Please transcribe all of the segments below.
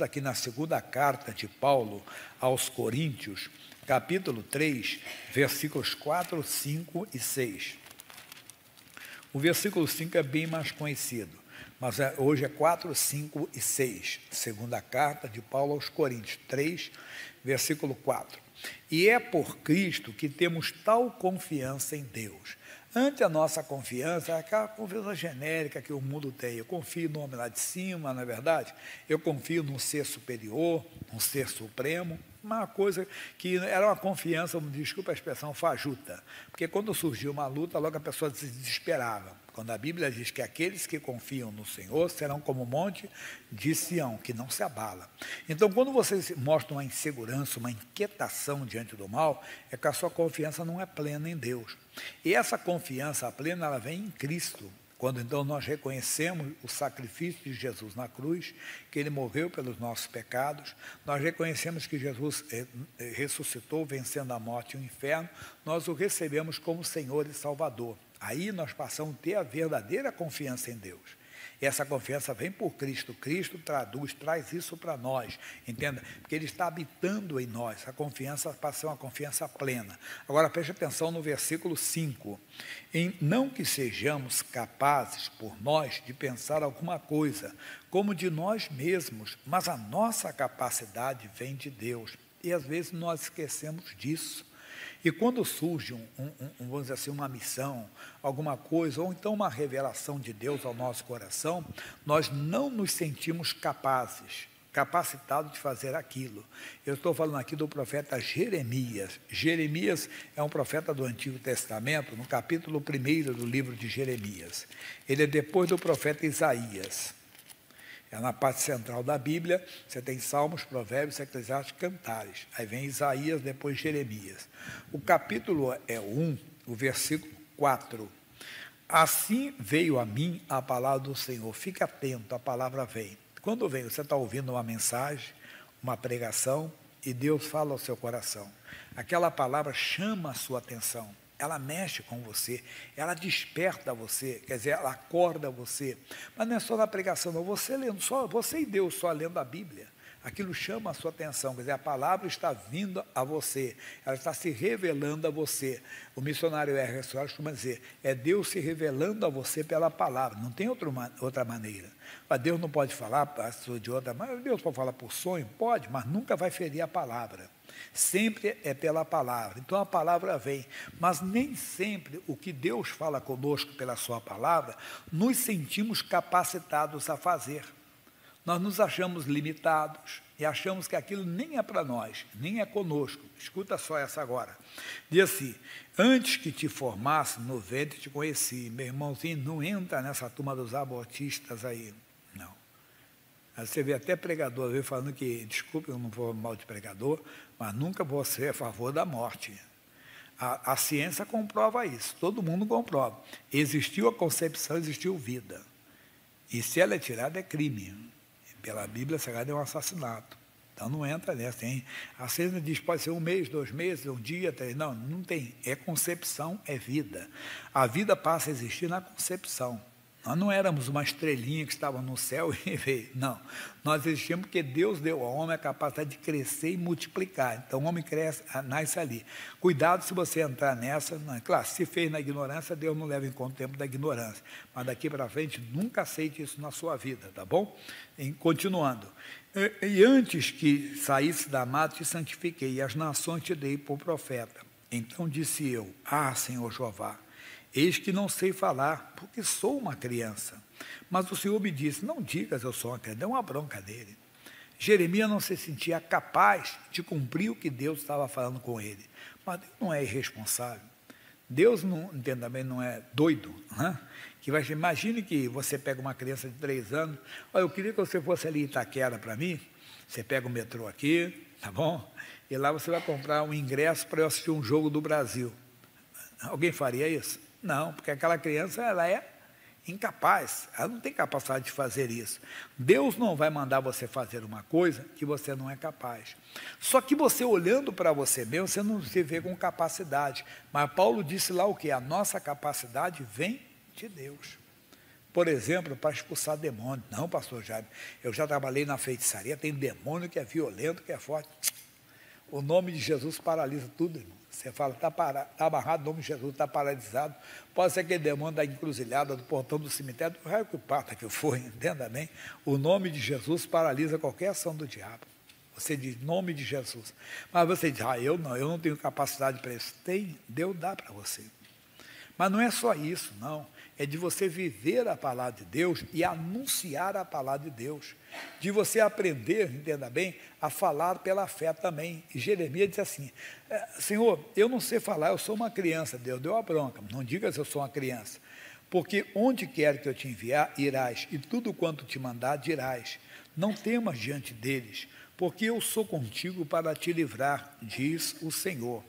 Aqui na segunda carta de Paulo aos Coríntios, capítulo 3, versículos 4, 5 e 6. O versículo 5 é bem mais conhecido, mas hoje é 4, 5 e 6. Segunda carta de Paulo aos Coríntios 3, versículo 4. E é por Cristo que temos tal confiança em Deus. Ante a nossa confiança, é aquela confiança genérica que o mundo tem. Eu confio no homem lá de cima, não é verdade? Eu confio num ser superior, num ser supremo. Uma coisa que era uma confiança, desculpa a expressão, fajuta. Porque quando surgiu uma luta, logo a pessoa se desesperava. Quando a Bíblia diz que aqueles que confiam no Senhor serão como o monte de Sião, que não se abala. Então, quando você mostra uma insegurança, uma inquietação diante do mal, é que a sua confiança não é plena em Deus. E essa confiança plena, ela vem em Cristo. Quando então nós reconhecemos o sacrifício de Jesus na cruz, que Ele morreu pelos nossos pecados, nós reconhecemos que Jesus ressuscitou, vencendo a morte e o inferno, nós o recebemos como Senhor e Salvador. Aí nós passamos a ter a verdadeira confiança em Deus. E essa confiança vem por Cristo. Cristo traz isso para nós, entenda? Porque Ele está habitando em nós. A confiança passa a ser uma confiança plena. Agora preste atenção no versículo 5. Não que sejamos capazes por nós de pensar alguma coisa, como de nós mesmos, mas a nossa capacidade vem de Deus. E às vezes nós esquecemos disso. E quando surge, vamos dizer assim, uma missão, alguma coisa, ou então uma revelação de Deus ao nosso coração, nós não nos sentimos capacitados de fazer aquilo. Eu estou falando aqui do profeta Jeremias. Jeremias é um profeta do Antigo Testamento, no capítulo 1 do livro de Jeremias. Ele é depois do profeta Isaías. É na parte central da Bíblia, você tem Salmos, Provérbios, Eclesiastes, Cantares. Aí vem Isaías, depois Jeremias. O capítulo é 1, o versículo 4. Assim veio a mim a palavra do Senhor. Fique atento, a palavra vem. Quando vem, você está ouvindo uma mensagem, uma pregação, e Deus fala ao seu coração. Aquela palavra chama a sua atenção. Ela mexe com você, ela desperta você, quer dizer, ela acorda você. Mas não é só na pregação, não. Você e Deus só lendo a Bíblia. Aquilo chama a sua atenção, quer dizer, a palavra está vindo a você, ela está se revelando a você. O missionário R. Soares costuma dizer, é Deus se revelando a você pela palavra, não tem outra maneira. Mas Deus não pode falar de outra maneira, Deus pode falar por sonho? Pode, mas nunca vai ferir a palavra. Sempre é pela palavra. Então a palavra vem, mas nem sempre o que Deus fala conosco pela sua palavra, nos sentimos capacitados a fazer. Nós nos achamos limitados e achamos que aquilo nem é para nós, nem é conosco. Escuta só essa agora. Diz assim, antes que te formasse no ventre te conheci. Meu irmãozinho, não entra nessa turma dos abortistas aí, não. Aí você vê até pregador falando que, desculpe, eu não vou mal de pregador, mas nunca vou ser a favor da morte. A ciência comprova isso, todo mundo comprova. Existiu a concepção, existiu vida. E se ela é tirada, é crime. Pela Bíblia Sagrada é um assassinato. Então não entra nessa. Hein? A ciência diz pode ser 1 mês, 2 meses, 1 dia, 3. Não, não tem. É concepção, é vida. A vida passa a existir na concepção. Nós não éramos uma estrelinha que estava no céu e veio. Não. Nós existimos porque Deus deu ao homem a capacidade de crescer e multiplicar. Então o homem cresce, nasce ali. Cuidado se você entrar nessa. Não, claro, se fez na ignorância, Deus não leva em conta o tempo da ignorância. Mas daqui para frente, nunca aceite isso na sua vida, tá bom? Continuando. E antes que saísse da mata, te santifiquei, e as nações te dei por profeta. Então disse eu, Senhor Jeová, eis que não sei falar, porque sou uma criança. Mas o Senhor me disse, não digas eu sou uma criança, deu uma bronca nele. Jeremias não se sentia capaz de cumprir o que Deus estava falando com ele. Mas Deus não é irresponsável. Deus também não é doido. Né? Imagine que você pega uma criança de 3 anos, eu queria que você fosse ali em Itaquera para mim, você pega o metrô aqui, tá bom? E lá você vai comprar um ingresso para eu assistir um jogo do Brasil. Alguém faria isso? Não, porque aquela criança ela é incapaz, ela não tem capacidade de fazer isso. Deus não vai mandar você fazer uma coisa que você não é capaz. Só que você olhando para você mesmo, você não se vê com capacidade. Mas Paulo disse lá o quê? A nossa capacidade vem de Deus. por exemplo, para expulsar demônio. Não, pastor Jaime, eu já trabalhei na feitiçaria, tem demônio que é violento, que é forte. O nome de Jesus paralisa tudo, irmão. Você fala, está amarrado, o nome de Jesus está paralisado. Pode ser aquele demônio da encruzilhada, do portão do cemitério, do raio que pata que foi, entenda bem. O nome de Jesus paralisa qualquer ação do diabo. Você diz, nome de Jesus. Mas você diz, eu não tenho capacidade para isso. Tem, Deus dá para você. Mas não é só isso, não. É de você viver a palavra de Deus e anunciar a palavra de Deus. De você aprender, entenda bem, a falar pela fé também. E Jeremias diz assim, Senhor, eu não sei falar, eu sou uma criança. Deus deu a bronca, não diga se eu sou uma criança. Porque onde quer que eu te enviar, irás, e tudo quanto te mandar, dirás. Não temas diante deles, porque eu sou contigo para te livrar, diz o Senhor.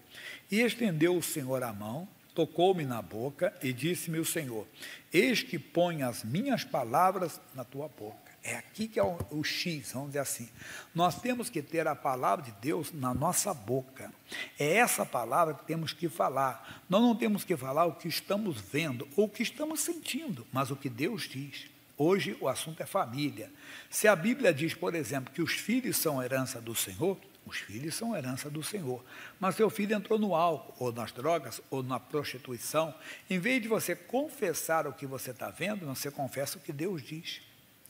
E estendeu o Senhor a mão, tocou-me na boca e disse-me o Senhor, eis que põe as minhas palavras na tua boca. É aqui que é o X, vamos dizer assim. Nós temos que ter a palavra de Deus na nossa boca. É essa palavra que temos que falar. Nós não temos que falar o que estamos vendo ou o que estamos sentindo, mas o que Deus diz. Hoje o assunto é família. Se a Bíblia diz, por exemplo, que os filhos são herança do Senhor, os filhos são herança do Senhor. Mas seu filho entrou no álcool, ou nas drogas, ou na prostituição. Em vez de você confessar o que você está vendo, você confessa o que Deus diz.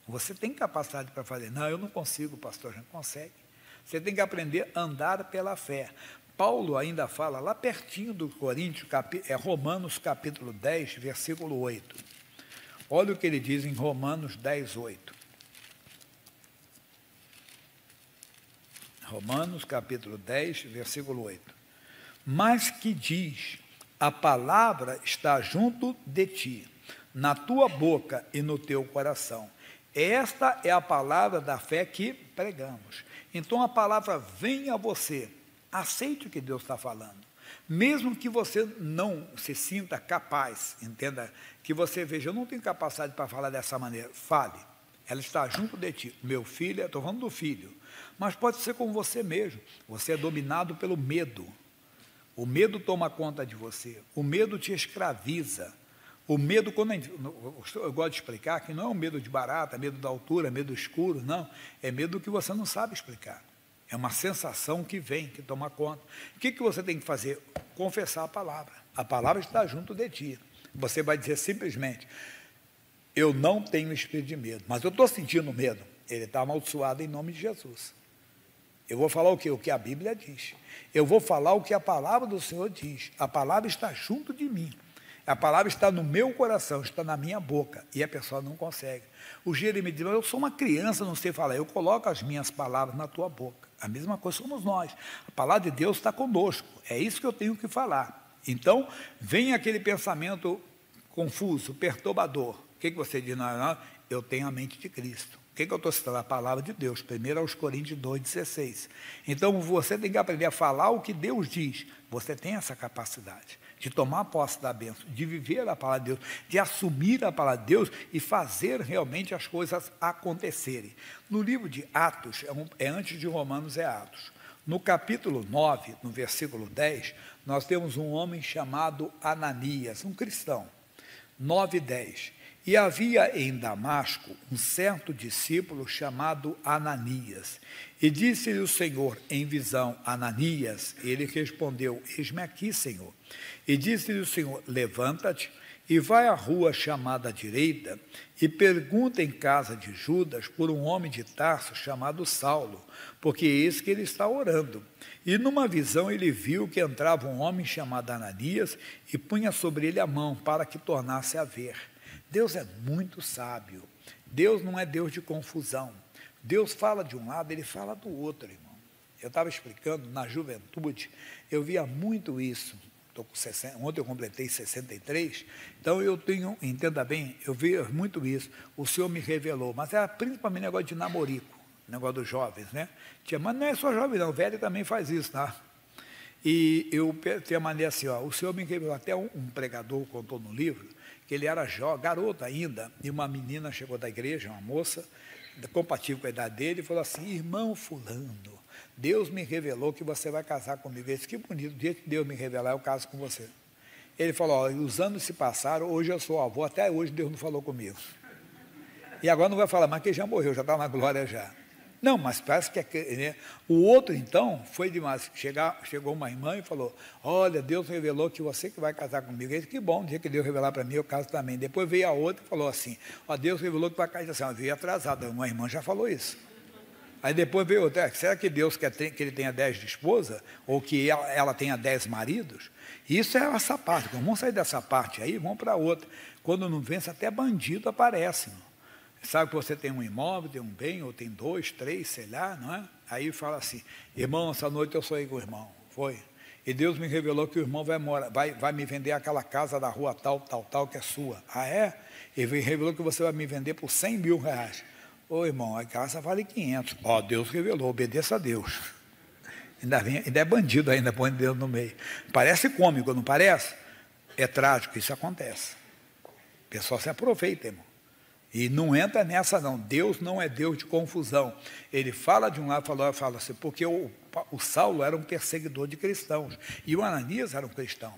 Você tem capacidade para fazer. Não, eu não consigo, pastor, não consegue. Você tem que aprender a andar pela fé. Paulo ainda fala lá pertinho do Coríntios, Romanos capítulo 10, versículo 8. Olha o que ele diz em Romanos 10, 8. Romanos capítulo 10, versículo 8. Mas que diz, a palavra está junto de ti, na tua boca e no teu coração. Esta é a palavra da fé que pregamos. Então a palavra vem a você, aceite o que Deus está falando. Mesmo que você não se sinta capaz, entenda, que você veja, eu não tenho capacidade para falar dessa maneira, fale. Ela está junto de ti. Meu filho, estou falando do filho, mas pode ser com você mesmo. Você é dominado pelo medo. O medo toma conta de você. O medo te escraviza. O medo, eu gosto de explicar que não é um medo de barata, medo da altura, medo escuro, não. É medo que você não sabe explicar. É uma sensação que vem, que toma conta. O que você tem que fazer? Confessar a palavra. A palavra está junto de ti. Você vai dizer simplesmente, eu não tenho espírito de medo, mas eu estou sentindo medo. Ele está amaldiçoado em nome de Jesus. Eu vou falar o quê? O que a Bíblia diz. Eu vou falar o que a palavra do Senhor diz. A palavra está junto de mim. A palavra está no meu coração, está na minha boca. E a pessoa não consegue. O Jeremias diz, eu sou uma criança, não sei falar. Eu coloco as minhas palavras na tua boca. A mesma coisa somos nós. A palavra de Deus está conosco. É isso que eu tenho que falar. Então, vem aquele pensamento confuso, perturbador. O que você diz? Não, eu tenho a mente de Cristo. O que eu estou citando? A palavra de Deus. 1 Coríntios 2,16. Então, você tem que aprender a falar o que Deus diz. Você tem essa capacidade de tomar posse da bênção, de viver a palavra de Deus, de assumir a palavra de Deus e fazer realmente as coisas acontecerem. No livro de Atos, é antes de Romanos, é Atos. No capítulo 9, no versículo 10, nós temos um homem chamado Ananias, um cristão. 9:10. E havia em Damasco um certo discípulo chamado Ananias. E disse-lhe o Senhor em visão, Ananias. Ele respondeu, eis-me aqui, Senhor. E disse-lhe o Senhor, levanta-te e vai à rua chamada à direita e pergunta em casa de Judas por um homem de Tarso chamado Saulo, porque eis que ele está orando. E numa visão ele viu que entrava um homem chamado Ananias e punha sobre ele a mão para que tornasse a ver. Deus é muito sábio. Deus não é Deus de confusão. Deus fala de um lado, ele fala do outro, irmão. Eu estava explicando, na juventude, eu via muito isso. Ontem eu completei 63, então eu tenho, entenda bem, eu via muito isso. O Senhor me revelou, mas era principalmente negócio de namorico, negócio dos jovens, né? Mas não é só jovem não, o velho também faz isso, tá? E eu tenho a maneira assim, ó, o Senhor me revelou, até um pregador contou no livro, que ele era garoto ainda, e uma menina chegou da igreja, uma moça, compatível com a idade dele, e falou assim, irmão fulano, Deus me revelou que você vai casar comigo. Ele disse, que bonito, o dia que Deus me revelar, eu caso com você. Ele falou, ó, os anos se passaram, hoje eu sou avô, até hoje Deus não falou comigo. E agora não vai falar mais que já morreu, já está na glória já. Não, mas parece que né? O outro, então, foi demais. Chegou uma irmã e falou, olha, Deus revelou que você que vai casar comigo. Eu disse, que bom, o dia que Deus revelar para mim, eu caso também. Depois veio a outra e falou assim, ó, Deus revelou que vai casar. Assim, eu veio atrasada, uma irmã já falou isso. Aí depois veio outra, será que Deus quer que ele tenha 10 esposas? Ou que ela tenha 10 maridos? Isso é essa parte. Vamos sair dessa parte aí, vamos para outra. Quando não vence, até bandido aparece. Sabe que você tem um imóvel, tem um bem, ou tem 2, 3, sei lá, não é? Aí fala assim, irmão, essa noite eu sonhei com o irmão. Foi. E Deus me revelou que o irmão vai me vender aquela casa da rua tal, que é sua. Ah, é? Ele revelou que você vai me vender por 100 mil reais. Ô, irmão, a casa vale 500. Ó, Deus revelou, obedeça a Deus. Ainda é bandido ainda, põe Deus no meio. Parece cômico, não parece? É trágico, isso acontece. O pessoal se aproveita, irmão. E não entra nessa não, Deus não é Deus de confusão. Ele fala de um lado, fala assim, porque o Saulo era um perseguidor de cristãos, e o Ananias era um cristão.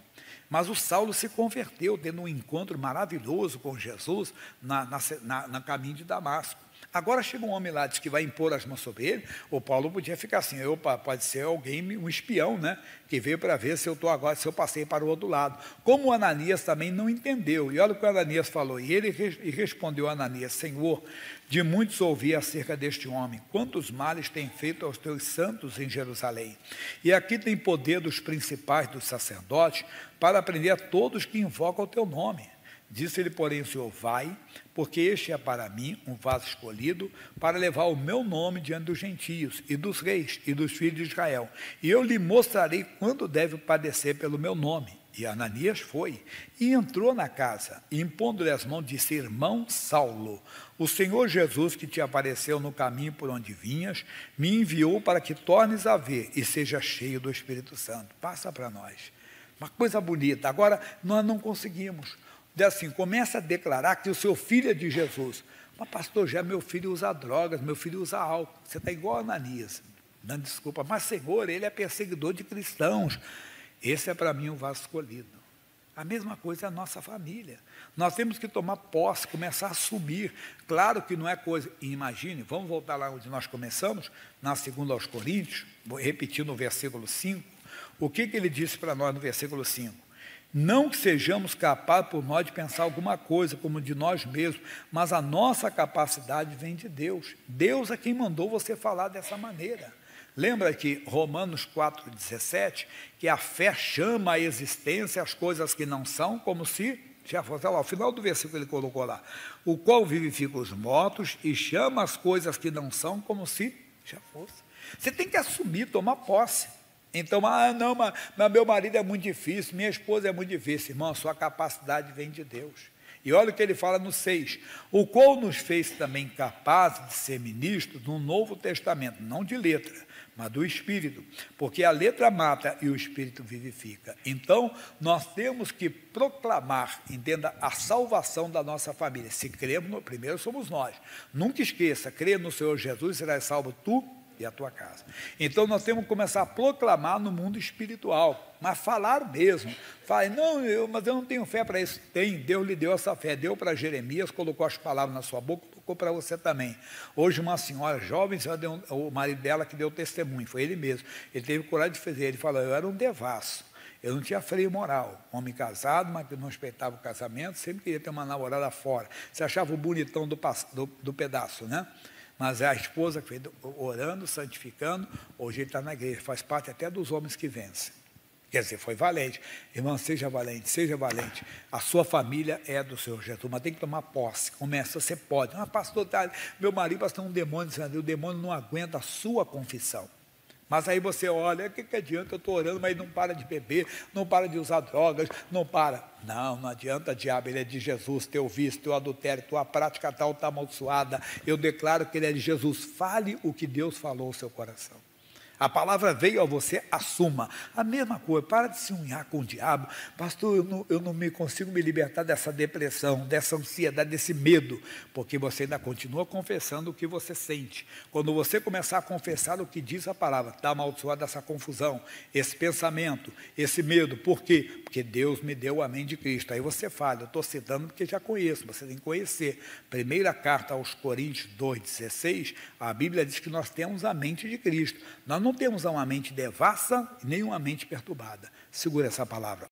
Mas o Saulo se converteu, tendo um encontro maravilhoso com Jesus no caminho de Damasco. Agora chega um homem lá, diz que vai impor as mãos sobre ele, o Paulo podia ficar assim, pode ser alguém, um espião, né, que veio para ver se eu estou agora, se eu passei para o outro lado. Como o Ananias também não entendeu, e olha o que o Ananias falou, e respondeu a Ananias, Senhor, de muitos ouvi acerca deste homem, quantos males tem feito aos teus santos em Jerusalém. E aqui tem poder dos principais dos sacerdotes para prender a todos que invocam o teu nome. Disse-lhe, porém, o Senhor, vai, porque este é para mim um vaso escolhido para levar o meu nome diante dos gentios e dos reis e dos filhos de Israel. E eu lhe mostrarei quanto deve padecer pelo meu nome. E Ananias foi e entrou na casa, e impondo-lhe as mãos, disse, irmão Saulo, o Senhor Jesus que te apareceu no caminho por onde vinhas, me enviou para que tornes a ver e seja cheio do Espírito Santo. Passa para nós. Uma coisa bonita. Agora, nós não conseguimos. Assim, começa a declarar que o seu filho é de Jesus. Mas pastor, já meu filho usa drogas, meu filho usa álcool. Você está igual a Ananias, dando desculpa. Mas Senhor, ele é perseguidor de cristãos. Esse é para mim um vaso escolhido. A mesma coisa é a nossa família. Nós temos que tomar posse, começar a assumir. Claro que não é coisa... Imagine, vamos voltar lá onde nós começamos, na 2 aos Coríntios, vou repetir no versículo 5. O que ele disse para nós no versículo 5? Não que sejamos capazes por nós de pensar alguma coisa como de nós mesmos, mas a nossa capacidade vem de Deus. Deus é quem mandou você falar dessa maneira. Lembra que Romanos 4,17, que a fé chama à existência as coisas que não são, como se já fosse, lá, o final do versículo ele colocou lá, o qual vivifica os mortos e chama as coisas que não são, como se já fosse. Você tem que assumir, tomar posse. Então, não, mas meu marido é muito difícil, minha esposa é muito difícil. Irmão, a sua capacidade vem de Deus. E olha o que ele fala no 6, o qual nos fez também capazes de ser ministros do Novo Testamento, não de letra, mas do Espírito, porque a letra mata e o Espírito vivifica. Então, nós temos que proclamar, entenda, a salvação da nossa família. Se cremos, primeiro somos nós. Nunca esqueça, crê no Senhor Jesus, serás salvo tu e a tua casa. Então nós temos que começar a proclamar no mundo espiritual, mas falar mesmo. Fale, mas eu não tenho fé para isso. Tem, Deus lhe deu essa fé, deu para Jeremias, colocou as palavras na sua boca, colocou para você também. Hoje uma senhora jovem, o marido dela que deu testemunho, foi ele mesmo, ele teve coragem de fazer, ele falou, eu era um devasso, eu não tinha freio moral, homem casado, mas que não respeitava o casamento, sempre queria ter uma namorada fora, você achava o bonitão do pedaço, né? Mas é a esposa que fez orando, santificando, hoje ele está na igreja, faz parte até dos homens que vencem. Quer dizer, foi valente. Irmão, seja valente, seja valente. A sua família é do Senhor Jesus, mas tem que tomar posse. Começa, você pode. Pastor, meu marido pastor, um demônio, o demônio não aguenta a sua confissão. Mas aí você olha, o que adianta, eu estou orando, mas não para de beber, não para de usar drogas, não para. Não adianta, diabo, ele é de Jesus, teu vício, teu adultério, tua prática tal está amaldiçoada. Eu declaro que ele é de Jesus. Fale o que Deus falou ao seu coração. A palavra veio a você, assuma. A mesma coisa, para de se unhar com o diabo. Pastor, eu não me consigo me libertar dessa depressão, dessa ansiedade, desse medo, porque você ainda continua confessando o que você sente. Quando você começar a confessar o que diz a palavra, está amaldiçoada essa confusão, esse pensamento, esse medo. Por quê? Porque Deus me deu a mente de Cristo. Aí você fala, eu estou citando porque já conheço, você tem que conhecer. Primeira carta aos Coríntios 2,16, a Bíblia diz que nós temos a mente de Cristo. Nós não temos uma mente devassa nem uma mente perturbada. Segura essa palavra.